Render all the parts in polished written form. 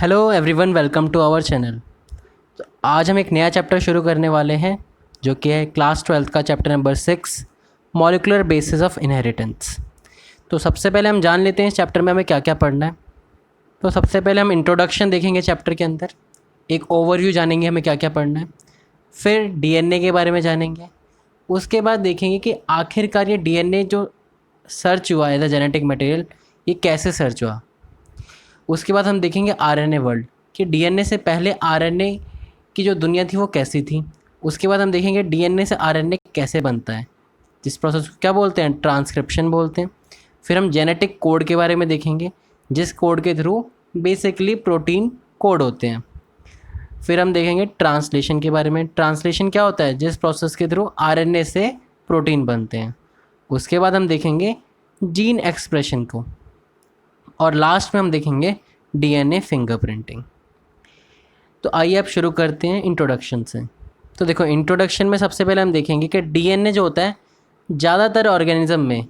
Hello everyone, welcome to our channel. तो आज हम एक नया चैप्टर शुरू करने वाले हैं जो कि है क्लास 12th का chapter number 6, molecular basis of inheritance. तो सबसे पहले हम जान लेते हैं इस चैप्टर में हमें क्या क्या पढ़ना है। तो सबसे पहले हम इंट्रोडक्शन देखेंगे चैप्टर के अंदर, एक ओवरव्यू जानेंगे हमें क्या क्या पढ़ना है, फिर डीएनए के बारे में जानेंगे। उसके बाद देखेंगे कि आखिरकार ये डीएनए जो सर्च हुआ एज अ जेनेटिक मटेरियल, ये कैसे सर्च हुआ। उसके बाद हम देखेंगे आरएनए वर्ल्ड, कि डीएनए से पहले आरएनए की जो दुनिया थी वो कैसी थी। उसके बाद हम देखेंगे डीएनए से आरएनए कैसे बनता है, जिस प्रोसेस को क्या बोलते हैं, ट्रांसक्रिप्शन बोलते हैं। फिर हम जेनेटिक कोड के बारे में देखेंगे, जिस कोड के थ्रू बेसिकली प्रोटीन कोड होते हैं। फिर हम देखेंगे ट्रांसलेशन के बारे में, ट्रांसलेशन क्या होता है, जिस प्रोसेस के थ्रू आरएनए से प्रोटीन बनते हैं। उसके बाद हम देखेंगे जीन एक्सप्रेशन को, और लास्ट में हम देखेंगे डीएनए फिंगरप्रिंटिंग। तो आइए अब शुरू करते हैं इंट्रोडक्शन से। तो देखो, इंट्रोडक्शन में सबसे पहले हम देखेंगे कि डीएनए जो होता है ज़्यादातर ऑर्गेनिज्म में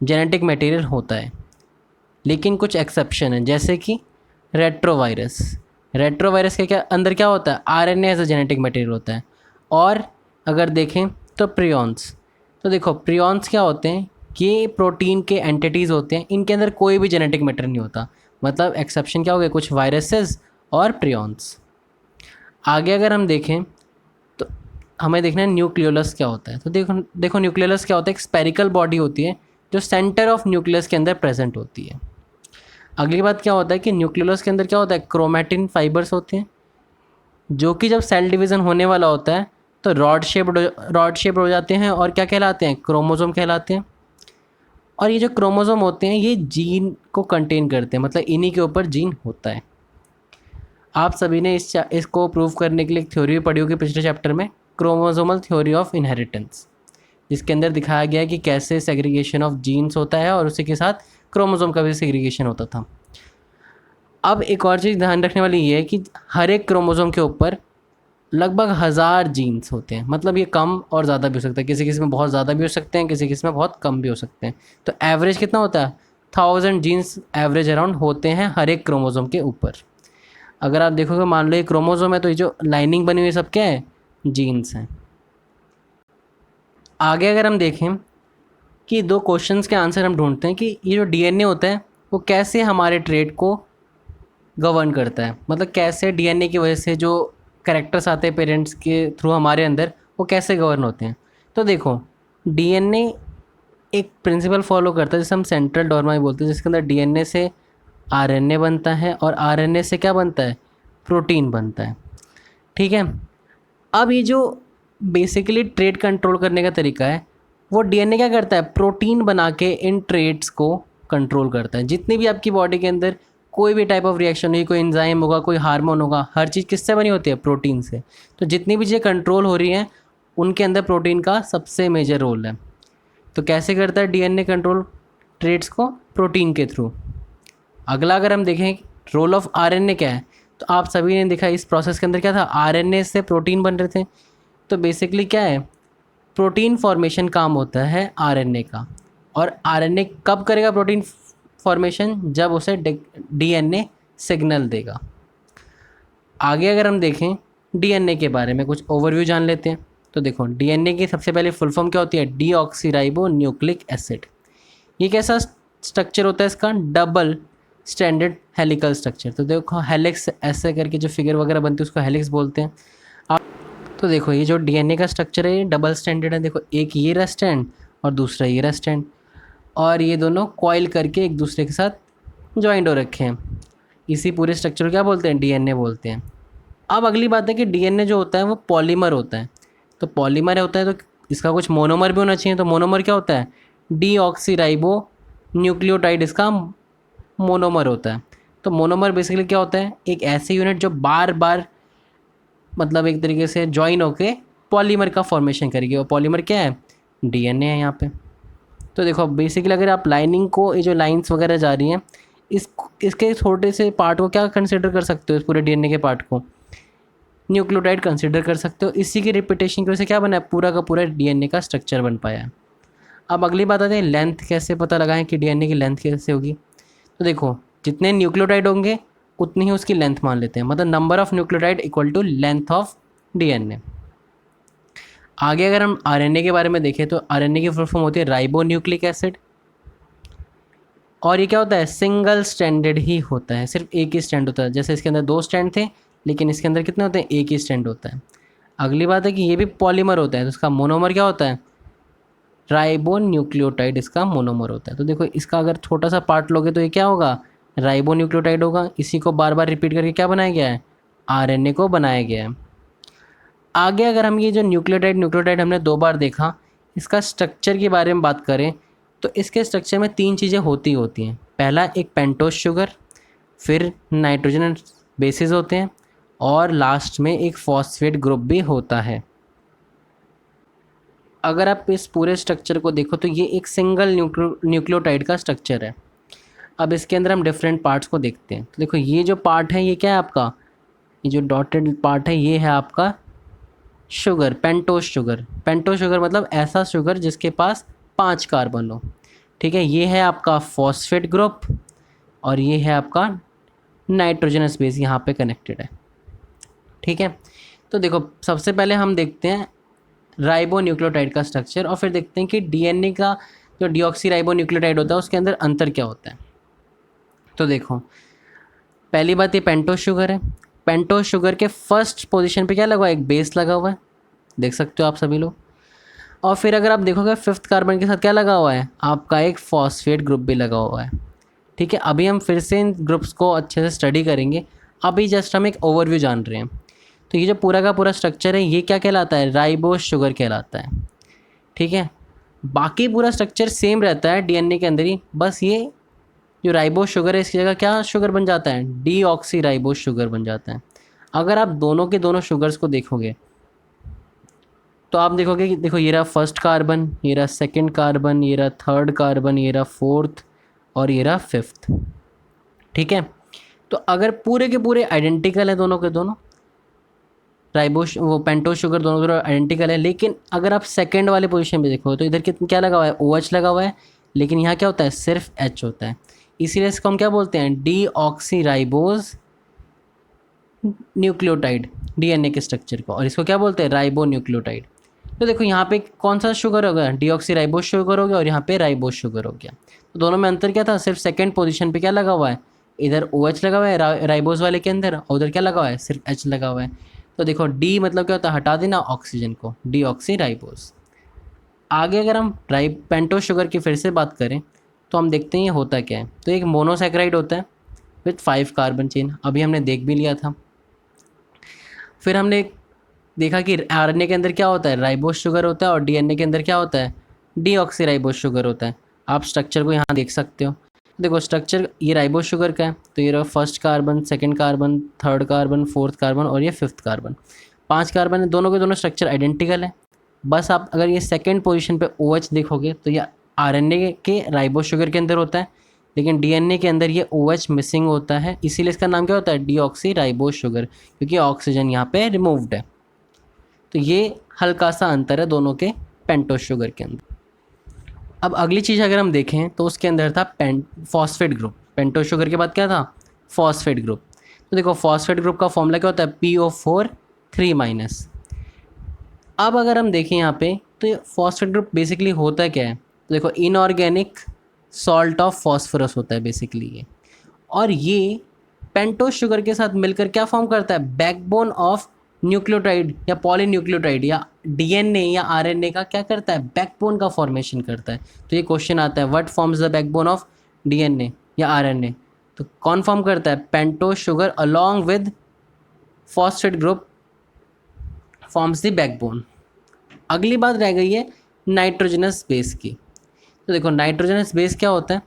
जेनेटिक मटेरियल होता है, लेकिन कुछ एक्सेप्शन है, जैसे कि रेट्रोवायरस। रेट्रोवायरस के क्या अंदर क्या होता है, RNA as a genetic material होता है। और अगर देखें तो प्रियॉन्स, तो देखो प्रियॉन्स क्या होते हैं, ये प्रोटीन के एंटिटीज़ होते हैं, इनके अंदर कोई भी जेनेटिक मटेरियल नहीं होता। मतलब एक्सेप्शन क्या हो गए, कुछ वायरसेस और प्रियॉन्स। आगे अगर हम देखें तो हमें देखना है न्यूक्लियोलस क्या होता है। तो देखो देखो न्यूक्लियोलस क्या होता है, एक स्पेरिकल बॉडी होती है जो सेंटर ऑफ न्यूक्लियस के अंदर प्रेजेंट होती है। अगली बात क्या होता है कि न्यूक्लियोलस के अंदर क्या होता है, क्रोमैटिन फाइबर्स होते हैं, जो कि जब सेल डिवीज़न होने वाला होता है तो रॉड शेप्ड हो जाते हैं और क्या कहलाते हैं, क्रोमोसोम कहलाते हैं। और ये जो क्रोमोसोम होते हैं ये जीन को कंटेन करते हैं, मतलब इन्हीं के ऊपर जीन होता है। आप सभी ने इसको प्रूव करने के लिए एक थ्योरी भी पढ़ी होगी पिछले चैप्टर में, क्रोमोसोमल थ्योरी ऑफ इनहेरिटेंस, जिसके अंदर दिखाया गया है कि कैसे सेग्रीगेशन ऑफ जीन्स होता है और उसी के साथ क्रोमोसोम का भी सेग्रीगेशन होता था। अब एक और चीज़ ध्यान रखने वाली ये है कि हर एक क्रोमोसोम के ऊपर लगभग 1000 जीन्स होते हैं। मतलब ये कम और ज़्यादा भी हो सकता है, किसी किसी में बहुत ज़्यादा भी हो सकते हैं, किसी किसी में बहुत कम भी हो सकते हैं। तो एवरेज कितना होता है, 1000 जीन्स एवरेज अराउंड होते हैं हर एक क्रोमोसोम के ऊपर। अगर आप देखोगे, मान लो ये क्रोमोसोम है तो ये जो लाइनिंग बनी हुई सब क्या है, जीन्स हैं। आगे अगर हम देखें कि दो क्वेश्चंस के आंसर हम ढूंढते हैं कि ये जो डीएनए होता है वो कैसे हमारे ट्रेट को गवर्न करता है। मतलब कैसे डीएनए की वजह से जो कैरेक्टर्स आते हैं पेरेंट्स के थ्रू हमारे अंदर, वो कैसे गवर्न होते हैं। तो देखो, डीएनए एक प्रिंसिपल फॉलो करता है जिसे हम सेंट्रल डॉर्मा बोलते हैं, जिसके अंदर डीएनए से आरएनए बनता है और आरएनए से क्या बनता है, प्रोटीन बनता है। ठीक है। अब ये जो बेसिकली ट्रेट कंट्रोल करने का तरीका है, वो डीएनए क्या करता है, प्रोटीन बना के इन ट्रेट्स को कंट्रोल करता है। जितनी भी आपकी बॉडी के अंदर कोई भी टाइप ऑफ रिएक्शन हुई, कोई एंजाइम होगा, कोई हार्मोन होगा, हर चीज़ किससे बनी होती है, प्रोटीन से। तो जितनी भी चीज़ें कंट्रोल हो रही हैं उनके अंदर प्रोटीन का सबसे मेजर रोल है। तो कैसे करता है डीएनए कंट्रोल ट्रेट्स को, प्रोटीन के थ्रू। अगला अगर हम देखें रोल ऑफ आरएनए क्या है, तो आप सभी ने देखा इस प्रोसेस के अंदर क्या था, आरएनए से प्रोटीन बन रहे थे। तो बेसिकली क्या है, प्रोटीन फॉर्मेशन काम होता है आरएनए का। और आरएनए कब करेगा प्रोटीन फॉर्मेशन, जब उसे डीएनए सिग्नल देगा। आगे अगर हम देखें डीएनए के बारे में कुछ ओवरव्यू जान लेते हैं। तो देखो, डीएनए की सबसे पहले फुल फॉर्म क्या होती है, डीऑक्सीराइबो न्यूक्लिक एसिड। ये कैसा स्ट्रक्चर होता है इसका, डबल स्टैंडर्ड हेलिकल स्ट्रक्चर। तो देखो हेलिक्स ऐसे करके जो फिगर वगैरह बनती है उसको हेलिक्स बोलते हैं। आप तो देखो ये जो डीएनए का स्ट्रक्चर है ये डबल स्टैंडर्ड है। देखो एक ये रहा स्टैंड और दूसरा ये रहा स्टैंड, और ये दोनों कॉइल करके एक दूसरे के साथ ज्वाइंट हो रखे हैं। इसी पूरे स्ट्रक्चर को क्या बोलते हैं, डीएनए बोलते हैं। अब अगली बात है कि डीएनए जो होता है वो पॉलीमर होता है। तो पॉलीमर होता है तो इसका कुछ मोनोमर भी होना चाहिए। तो मोनोमर क्या होता है, डीऑक्सीराइबो न्यूक्लियोटाइड इसका मोनोमर होता है। तो मोनोमर बेसिकली क्या होता है, एक ऐसी यूनिट जो बार बार मतलब एक तरीके से ज्वाइन होके पॉलीमर का फॉर्मेशन करेगी। और पॉलीमर क्या है, डीएनए है यहाँ पे। तो देखो बेसिकली अगर आप लाइनिंग को, ये जो लाइंस वगैरह जा रही हैं, इसके छोटे से पार्ट को क्या कंसिडर कर सकते हो, इस पूरे डीएनए के पार्ट को न्यूक्लियोटाइड कंसिडर कर सकते हो। इसी की रिपीटेशन की वजह से क्या बना है, पूरा का पूरा डीएनए का स्ट्रक्चर बन पाया है। अब अगली बात आती है लेंथ कैसे पता लगाएं कि डीएनए की लेंथ कैसे होगी। तो देखो जितने न्यूक्लियोटाइड होंगे उतनी ही उसकी लेंथ मान लेते हैं, मतलब number of nucleotide equal to length of DNA. आगे अगर हम आरएनए के बारे में देखें तो आरएनए की फुल फॉर्म होती है राइबो न्यूक्लिक एसिड, और ये क्या होता है, सिंगल स्ट्रैंडेड ही होता है, सिर्फ एक ही स्ट्रैंड होता है। जैसे इसके अंदर 2 स्ट्रैंड थे, लेकिन इसके अंदर कितने होते हैं, एक ही स्ट्रैंड होता है। अगली बात है कि ये भी पॉलीमर होता है, तो इसका मोनोमर क्या होता है, राइबो न्यूक्लियोटाइड इसका मोनोमर होता है। तो देखो इसका अगर छोटा सा पार्ट लोगे तो ये क्या होगा, राइबो न्यूक्लियोटाइड होगा। इसी को बार बार रिपीट करके क्या बनाया गया है, आरएनए को बनाया गया है। आगे अगर हम ये जो न्यूक्लियोटाइड हमने 2 बार देखा, इसका स्ट्रक्चर के बारे में बात करें तो इसके स्ट्रक्चर में 3 चीज़ें होती हैं। पहला एक पेंटोस शुगर, फिर नाइट्रोजन बेसिस होते हैं, और लास्ट में एक फॉस्फेट ग्रुप भी होता है। अगर आप इस पूरे स्ट्रक्चर को देखो तो ये एक सिंगल न्यूक्लियोटाइड का स्ट्रक्चर है। अब इसके अंदर हम डिफरेंट पार्ट्स को देखते हैं। तो देखो ये जो पार्ट है ये क्या है आपका, ये जो डॉटेड पार्ट है ये है आपका sugar, pentose sugar. Pentose sugar मतलब ऐसा शुगर जिसके पास 5 कार्बन हो, ठीक है। ये है आपका फॉस्फेट ग्रुप, और ये है आपका नाइट्रोजनस बेस यहाँ पे कनेक्टेड है, ठीक है। तो देखो सबसे पहले हम देखते हैं राइबो न्यूक्लियोटाइड का स्ट्रक्चर, और फिर देखते हैं कि डीएनए का जो डीऑक्सी राइबो न्यूक्लियोटाइड होता है उसके अंदर अंतर क्या होता है। तो देखो पहली बात ये पेंटोस शुगर है। पेंटोस शुगर के फर्स्ट पोजीशन पे क्या लगा हुआ है, एक बेस लगा हुआ है, देख सकते हो आप सभी लोग। और फिर अगर आप देखोगे 5th कार्बन के साथ क्या लगा हुआ है, आपका एक फॉस्फेट ग्रुप भी लगा हुआ है, ठीक है। अभी हम फिर से इन ग्रुप्स को अच्छे से स्टडी करेंगे, अभी जस्ट हम एक ओवरव्यू जान रहे हैं। तो ये जो पूरा का पूरा स्ट्रक्चर है ये क्या कहलाता है, राइबोस शुगर कहलाता है, ठीक है। बाकी पूरा स्ट्रक्चर सेम रहता है डीएनए के अंदर ही, बस ये जो राइबोस शुगर है इसकी जगह क्या शुगर बन जाता है, डीऑक्सी राइबोस शुगर बन जाता है। अगर आप दोनों के दोनों शुगर्स को देखोगे तो आप देखोगे कि देखो ये रहा 1st कार्बन, ये रहा 2nd कार्बन, ये रहा 3rd कार्बन, ये रहा 4th, और ये रहा 5th, ठीक है। तो अगर पूरे के पूरे आइडेंटिकल है दोनों के दोनों, राइबोस वो पेंटोस शुगर दोनों आइडेंटिकल है, लेकिन अगर आप सेकंड वाले पोजीशन पे देखो तो इधर क्या लगा हुआ है, OH लगा हुआ है, लेकिन यहाँ क्या होता है, सिर्फ H होता है। इसीलिए इसको हम क्या बोलते हैं, डीऑक्सी राइबोस न्यूक्लियोटाइड, डीएनए के स्ट्रक्चर को, और इसको क्या बोलते हैं, राइबो न्यूक्लियोटाइड। तो देखो यहाँ पे कौन सा शुगर हो गया, डीऑक्सी राइबोस शुगर हो गया, और यहाँ पे राइबोस शुगर हो गया। तो दोनों में अंतर क्या था, सिर्फ सेकंड पोजीशन पे क्या लगा हुआ है, इधर OH लगा हुआ है राइबोस वाले के अंदर, और उधर क्या लगा हुआ है, सिर्फ H लगा हुआ है। तो देखो डी मतलब क्या होता है, हटा देना ऑक्सीजन को, डीऑक्सी राइबोस। आगे अगर हम पेंटोस शुगर की फिर से बात करें तो हम देखते हैं ये होता क्या है। तो एक मोनोसैकेराइड होता है विथ 5 कार्बन चेन, अभी हमने देख भी लिया था। फिर हमने देखा कि आरएनए के अंदर क्या होता है, राइबोस शुगर होता है, और डीएनए के अंदर क्या होता है, डीऑक्सी राइबोस शुगर होता है। आप स्ट्रक्चर को यहाँ देख सकते हो, देखो स्ट्रक्चर ये राइबोस शुगर का है, तो ये रहा 1st carbon, 2nd carbon, 3rd carbon, 4th carbon, और ये 5th कार्बन। 5 कार्बन है, दोनों के दोनों स्ट्रक्चर आइडेंटिकल है। बस आप अगर ये सेकंड पोजीशन पे OH देखोगे तो ये आरएनए के राइबोस शुगर के अंदर होता है, लेकिन डीएनए के अंदर ये OH मिसिंग होता है, इसीलिए इसका नाम क्या होता है, डीऑक्सी राइबोस शुगर, क्योंकि ऑक्सीजन यहाँ पे रिमूव्ड है। तो ये हल्का सा अंतर है दोनों के पेंटोस शुगर के अंदर। अब अगली चीज़ अगर हम देखें तो उसके अंदर था फॉस्फेट ग्रुप। पेंटोस शुगर के बाद क्या था, फॉस्फेट ग्रुप। तो देखो फॉस्फेट ग्रुप का फॉर्मूला क्या होता है, PO4 3-। अब अगर हम देखें यहाँ पे तो ये फॉस्फेट ग्रुप बेसिकली होता क्या है, तो देखो इनऑर्गेनिक सॉल्ट ऑफ फॉस्फोरस होता है बेसिकली ये, और ये पेंटोस शुगर के साथ मिलकर क्या फॉर्म करता है, बैकबोन ऑफ न्यूक्लियोटाइड या पॉलीन्यूक्लियोटाइड या डीएनए या आरएनए का क्या करता है, बैकबोन का फॉर्मेशन करता है। तो ये क्वेश्चन आता है, what forms the backbone of DNA या आरएनए, तो कौन फॉर्म करता है, pentose sugar along with phosphate group forms the backbone. अगली बात रह गई है नाइट्रोजनस बेस की। तो देखो नाइट्रोजनस बेस क्या होता है,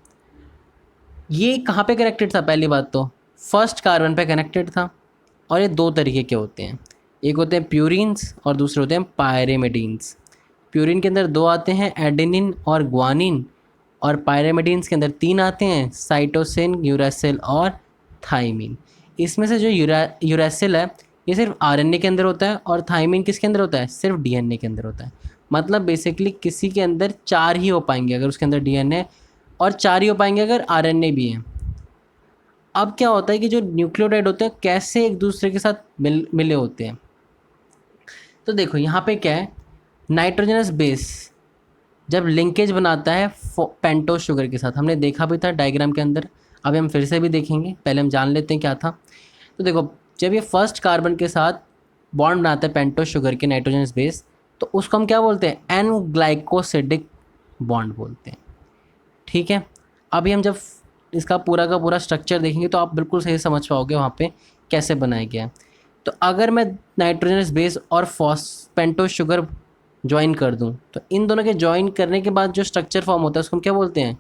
ये कहाँ पे कनेक्टेड था, पहली बात तो 1st कार्बन पे कनेक्टेड था, और ये 2 तरीके के होते हैं, एक होते हैं प्यूरिन्स और दूसरे होते हैं पायरेमिडीन्स। प्यूरिन के अंदर 2 आते हैं, एडेनिन और ग्वानिन, और पायरेमिडीन्स के अंदर 3 आते हैं, साइटोसिन, यूरासिल और थाइमिन। इसमें से जो यूरासिल है ये सिर्फ आरएनए के अंदर होता है, और थाइमिन किसके अंदर होता है, सिर्फ डीएनए के अंदर होता है। मतलब बेसिकली किसी के अंदर 4 ही हो पाएंगे अगर उसके अंदर डीएनए, और 4 ही हो पाएंगे अगर आरएनए भी है। अब क्या होता है कि जो न्यूक्लियोटाइड होते हैं कैसे एक दूसरे के साथ मिले होते हैं। तो देखो यहाँ पे क्या है, नाइट्रोजनस बेस जब लिंकेज बनाता है पेंटोज शुगर के साथ, हमने देखा भी था डायग्राम के अंदर, अभी हम फिर से भी देखेंगे, पहले हम जान लेते हैं क्या था। तो देखो जब ये फर्स्ट कार्बन के साथ बॉन्ड बनाता है पेंटोज शुगर के नाइट्रोजनस बेस, तो उसको हम क्या बोलते हैं, एन ग्लाइकोसिडिक बॉन्ड बोलते हैं। ठीक है, अभी हम जब इसका पूरा का पूरा स्ट्रक्चर देखेंगे तो आप बिल्कुल सही समझ पाओगे वहाँ पे कैसे बनाया गया है। तो अगर मैं नाइट्रोजनस बेस और पेंटोज शुगर ज्वाइन कर दूं, तो इन दोनों के ज्वाइन करने के बाद जो स्ट्रक्चर फॉर्म होता है उसको हम क्या बोलते हैं,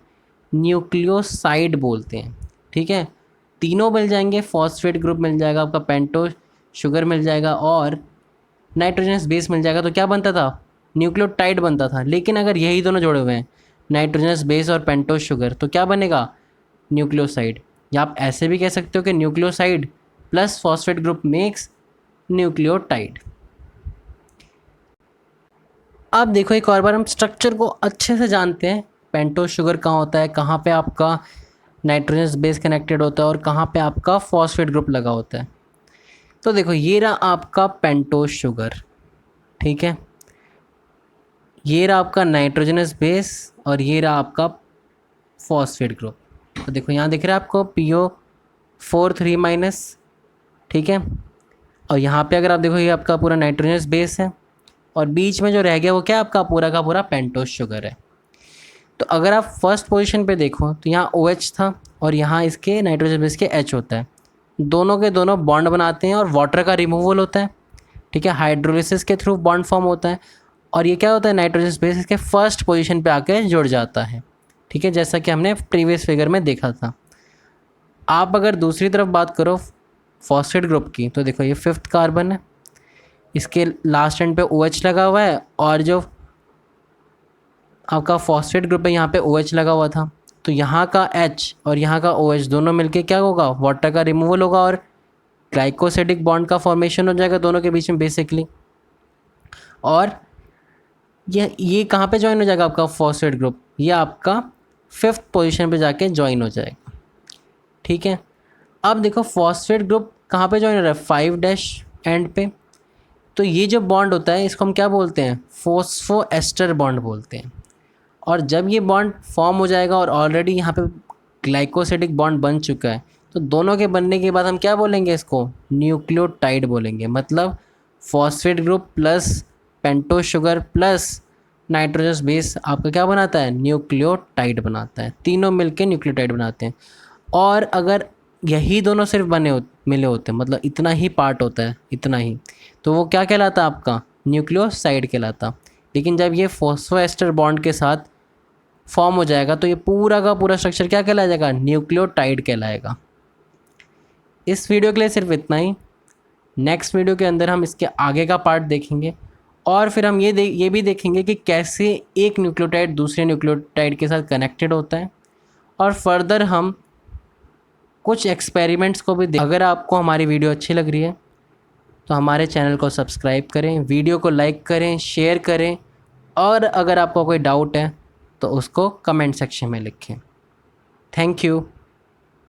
न्यूक्लियोसाइड बोलते हैं। ठीक है, तीनों मिल जाएंगे, फॉस्फेट ग्रुप मिल जाएगा आपका, पेंटोज शुगर मिल जाएगा और नाइट्रोजनस बेस मिल जाएगा, तो क्या बनता था, न्यूक्लियोटाइड बनता था। लेकिन अगर यही दोनों जोड़े हुए हैं, नाइट्रोजनस बेस और पेंटोज शुगर, तो क्या बनेगा, न्यूक्लियोसाइड। या आप ऐसे भी कह सकते हो कि nucleoside plus phosphate group makes nucleotide. अब देखो एक और बार हम स्ट्रक्चर को अच्छे से जानते हैं, पेंटोज शुगर कहाँ होता है, कहाँ पे आपका नाइट्रोजनस बेस कनेक्टेड होता है और कहाँ पे आपका फॉस्फेट ग्रुप लगा होता है। तो देखो ये रहा आपका पेंटोज शुगर, ठीक है, ये रहा आपका नाइट्रोजनस बेस और ये रहा आपका फॉस्फेट ग्रुप। तो देखो यहाँ दिख रहा है आपको PO4 3-, ठीक है, और यहाँ पे अगर आप देखो ये आपका पूरा नाइट्रोजनस बेस है और बीच में जो रह गया वो क्या आपका पूरा का पूरा पेंटोज शुगर है। तो अगर आप फर्स्ट पोजीशन पे देखो तो यहाँ OH था और यहाँ इसके नाइट्रोजन बेस के H होता है, दोनों के दोनों बॉन्ड बनाते हैं और वाटर का रिमूवल होता है। ठीक है, हाइड्रोलिसिस के थ्रू बॉन्ड फॉर्म होता है और ये क्या होता है, नाइट्रोजन बेस इसके फर्स्ट पोजीशन पे आके जुड़ जाता है। ठीक है, जैसा कि हमने प्रीवियस फिगर में देखा था। आप अगर दूसरी तरफ बात करो फॉस्फेट ग्रुप की, तो देखो ये 5th कार्बन है, इसके लास्ट एंड पे OH लगा हुआ है और जो आपका फॉस्फेट ग्रुप है यहाँ पे OH लगा हुआ था। तो यहाँ का H और यहाँ का OH दोनों मिलके क्या होगा, वाटर का रिमूवल होगा और ग्लाइकोसिडिक बॉन्ड का फॉर्मेशन हो जाएगा दोनों के बीच में बेसिकली। और ये कहाँ पे ज्वाइन हो जाएगा आपका फॉस्फेट ग्रुप, ये आपका 5th पोजीशन पे जाके ज्वाइन हो जाएगा। ठीक है, अब देखो फॉस्फेट ग्रुप कहाँ पे ज्वाइन हो रहा है, 5' एंड पे। तो ये जो बॉन्ड होता है इसको हम क्या बोलते हैं, फॉस्फोएस्टर बॉन्ड बोलते हैं। और जब ये बॉन्ड फॉर्म हो जाएगा और ऑलरेडी यहाँ पे ग्लाइकोसिडिक बॉन्ड बन चुका है, तो दोनों के बनने के बाद हम क्या बोलेंगे, इसको न्यूक्लियोटाइड बोलेंगे। मतलब phosphate group plus pentose sugar plus nitrogenous base आपका क्या बनाता है, न्यूक्लियोटाइड बनाता है, तीनों मिलके न्यूक्लियोटाइड बनाते हैं। और अगर यही दोनों सिर्फ मिले होते हैं, मतलब इतना ही पार्ट होता है, इतना ही, तो वो क्या कहलाता आपका, न्यूक्लियोसाइड कहलाता। लेकिन जब ये फॉस्फोएस्टर बॉन्ड के साथ फॉर्म हो जाएगा तो ये पूरा का पूरा स्ट्रक्चर क्या कहलाया जाएगा, न्यूक्लियोटाइड कहलाएगा। इस वीडियो के लिए सिर्फ इतना ही। नेक्स्ट वीडियो के अंदर हम इसके आगे का पार्ट देखेंगे और फिर हम ये भी देखेंगे कि कैसे एक न्यूक्लियोटाइड दूसरे न्यूक्लियोटाइड के साथ कनेक्टेड होता है। और फर्दर हम कुछ एक्सपेरिमेंट्स को भी अगर आपको हमारी वीडियो अच्छी लग रही है तो हमारे चैनल को सब्सक्राइब करें, वीडियो को लाइक करें, शेयर करें और अगर आपको कोई डाउट है तो उसको कमेंट सेक्शन में लिखें। Thank you.